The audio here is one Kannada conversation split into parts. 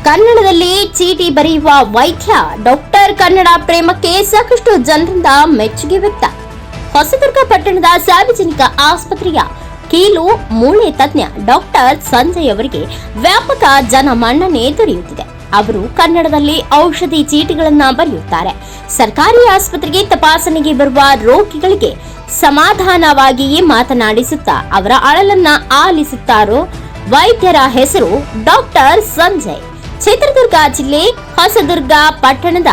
ಕನ್ನಡದಲ್ಲಿ ಚೀಟಿ ಬರೆಯುವ ವೈದ್ಯ ಡಾಕ್ಟರ್ ಕನ್ನಡ ಪ್ರೇಮಕ್ಕೆ ಸಾಕಷ್ಟು ಜನರಿಂದ ಮೆಚ್ಚುಗೆ ವ್ಯಕ್ತ. ಹೊಸದುರ್ಗ ಪಟ್ಟಣದ ಸಾರ್ವಜನಿಕ ಆಸ್ಪತ್ರೆಯ ಕೀಲು ಮೂಳೆ ತಜ್ಞ ಡಾಕ್ಟರ್ ಸಂಜಯ್ ಅವರಿಗೆ ವ್ಯಾಪಕ ಜನಮನ್ನಣೆ ದೊರೆಯುತ್ತಿದೆ. ಅವರು ಕನ್ನಡದಲ್ಲಿ ಔಷಧಿ ಚೀಟಿಗಳನ್ನು ಬರೆಯುತ್ತಾರೆ. ಸರ್ಕಾರಿ ಆಸ್ಪತ್ರೆಗೆ ತಪಾಸಣೆಗೆ ಬರುವ ರೋಗಿಗಳಿಗೆ ಸಮಾಧಾನವಾಗಿಯೇ ಮಾತನಾಡಿಸುತ್ತಾ ಅವರ ಅಳಲನ್ನ ಆಲಿಸುತ್ತಾರೋ ವೈದ್ಯರ ಹೆಸರು ಡಾಕ್ಟರ್ ಸಂಜಯ್. ಚಿತ್ರದುರ್ಗ ಜಿಲ್ಲೆ ಹೊಸದುರ್ಗ ಪಟ್ಟಣದ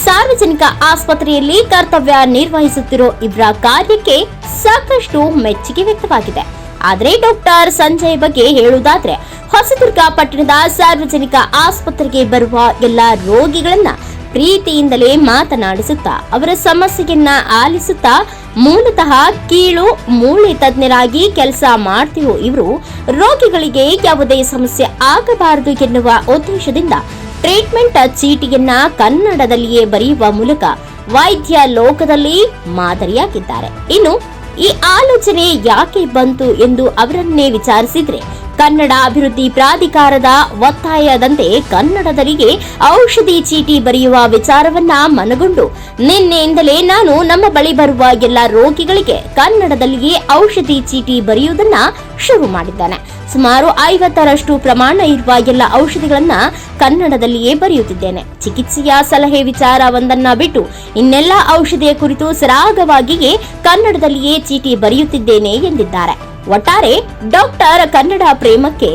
ಸಾರ್ವಜನಿಕ ಆಸ್ಪತ್ರೆಯಲ್ಲಿ ಕರ್ತವ್ಯ ನಿರ್ವಹಿಸುತ್ತಿರೋ ಇವರ ಕಾರ್ಯಕ್ಕೆ ಸಾಕಷ್ಟು ಮೆಚ್ಚುಗೆ ವ್ಯಕ್ತವಾಗಿದೆ. ಆದರೆ ಡಾಕ್ಟರ್ ಸಂಜಯ್ ಬಗ್ಗೆ ಹೇಳುವುದಾದ್ರೆ, ಹೊಸದುರ್ಗ ಪಟ್ಟಣದ ಸಾರ್ವಜನಿಕ ಆಸ್ಪತ್ರೆಗೆ ಬರುವ ಎಲ್ಲ ರೋಗಿಗಳನ್ನ ಪ್ರೀತಿಯಿಂದಲೇ ಮಾತನಾಡಿಸುತ್ತಾ ಅವರ ಸಮಸ್ಯೆಯನ್ನ ಆಲಿಸುತ್ತಾ ಮೂಲತಃ ಕೀಳು ಮೂಳೆ ತಜ್ಞರಾಗಿ ಕೆಲಸ ಮಾಡ್ತಿರೋ ಇವರು ರೋಗಿಗಳಿಗೆ ಯಾವುದೇ ಸಮಸ್ಯೆ ಆಗಬಾರದು ಎನ್ನುವ ಉದ್ದೇಶದಿಂದ ಟ್ರೀಟ್ಮೆಂಟ್ ಚೀಟಿಯನ್ನ ಕನ್ನಡದಲ್ಲಿಯೇ ಬರೆಯುವ ಮೂಲಕ ವೈದ್ಯ ಲೋಕದಲ್ಲಿ ಮಾದರಿಯಾಗಿದ್ದಾರೆ. ಇನ್ನು ಈ ಆಲೋಚನೆ ಯಾಕೆ ಬಂತು ಎಂದು ಅವರನ್ನೇ ವಿಚಾರಿಸಿದ್ರೆ, ಕನ್ನಡ ಅಭಿವೃದ್ಧಿ ಪ್ರಾಧಿಕಾರದ ಒತ್ತಾಯದಂತೆ ಕನ್ನಡದಲ್ಲಿಯೇ ಔಷಧಿ ಚೀಟಿ ಬರೆಯುವ ವಿಚಾರವನ್ನ ಮನಗೊಂಡು ನಿನ್ನೆಯಿಂದಲೇ ನಾನು ನಮ್ಮ ಬಳಿ ಬರುವ ಎಲ್ಲ ರೋಗಿಗಳಿಗೆ ಕನ್ನಡದಲ್ಲಿಯೇ ಔಷಧಿ ಚೀಟಿ ಬರೆಯುವುದನ್ನ ಶುರು ಮಾಡಿದ್ದಾನೆ. ಸುಮಾರು 50ರಷ್ಟು ಪ್ರಮಾಣ ಇರುವ ಎಲ್ಲ ಔಷಧಿಗಳನ್ನ ಕನ್ನಡದಲ್ಲಿಯೇ ಬರೆಯುತ್ತಿದ್ದೇನೆ. ಚಿಕಿತ್ಸೆಯ ಸಲಹೆ ವಿಚಾರ ಒಂದನ್ನ ಬಿಟ್ಟು ಇನ್ನೆಲ್ಲ ಔಷಧಿಯ ಕುರಿತು ಸರಾಗವಾಗಿಯೇ ಕನ್ನಡದಲ್ಲಿಯೇ ಚೀಟಿ ಬರೆಯುತ್ತಿದ್ದೇನೆ ಎಂದಿದ್ದಾರೆ. ಒಟ್ಟಾರೆ ಡಾಕ್ಟರ್ ಕನ್ನಡ ಪ್ರೇಮಕ್ಕೆ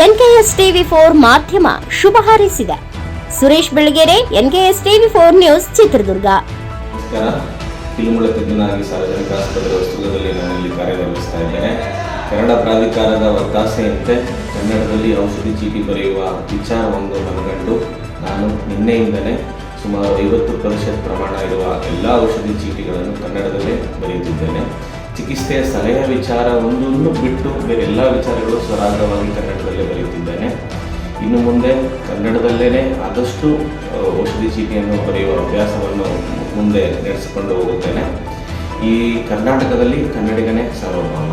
NKS TV4 ಮಾಧ್ಯಮ ಶುಭ ಹಾರೈಸಿದೆ. Suresh Belagere, NKS TV4 news, Chitradurga. ನಮಸ್ಕಾರ. ಕಿಲುಮೂಳೆ ತಜ್ಞನಾಗಿ ಸಾರ್ವಜನಿಕ ಆಸ್ಪತ್ರೆ ಹೊಸದುರ್ಗದಲ್ಲಿ ನಾನಿಲ್ಲಿ ಕಾರ್ಯನಿರ್ವಹಿಸ್ತಾ ಇದ್ದೇನೆ. ಕನ್ನಡ ಪ್ರಾಧಿಕಾರದ ಒತ್ತಾಸೆಯಂತೆ ಕನ್ನಡದಲ್ಲಿ ಔಷಧಿ ಚೀಟಿ ಬರೆಯುವ ವಿಚಾರವನ್ನು ಮನಗಂಡು ನಾನು ನಿನ್ನೆಯಿಂದಲೇ ಸುಮಾರು 50% ಪ್ರಮಾಣ ಇರುವ ಎಲ್ಲ ಔಷಧಿ ಚೀಟಿಗಳನ್ನು ಕನ್ನಡದಲ್ಲೇ ಬರೆಯುತ್ತಿದ್ದೇನೆ. ಚಿಕಿತ್ಸೆಯ ಸಲಹೆ ವಿಚಾರ ಒಂದನ್ನು ಬಿಟ್ಟು ಬೇರೆ ಎಲ್ಲ ವಿಚಾರಗಳು ಸರಾಗವಾಗಿ ಕನ್ನಡದಲ್ಲೇ ಬರೆಯುತ್ತಿದ್ದೇನೆ. ಇನ್ನು ಮುಂದೆ ಕನ್ನಡದಲ್ಲೇ ಆದಷ್ಟು ಔಷಧಿ ಚೀಟಿಯನ್ನು ಬರೆಯುವ ಅಭ್ಯಾಸವನ್ನು ಮುಂದೆ ನಡೆಸಿಕೊಂಡು ಹೋಗುತ್ತೇನೆ. ಈ ಕರ್ನಾಟಕದಲ್ಲಿ ಕನ್ನಡಿಗನೇ ಸಾರ್ವಭೌಮ.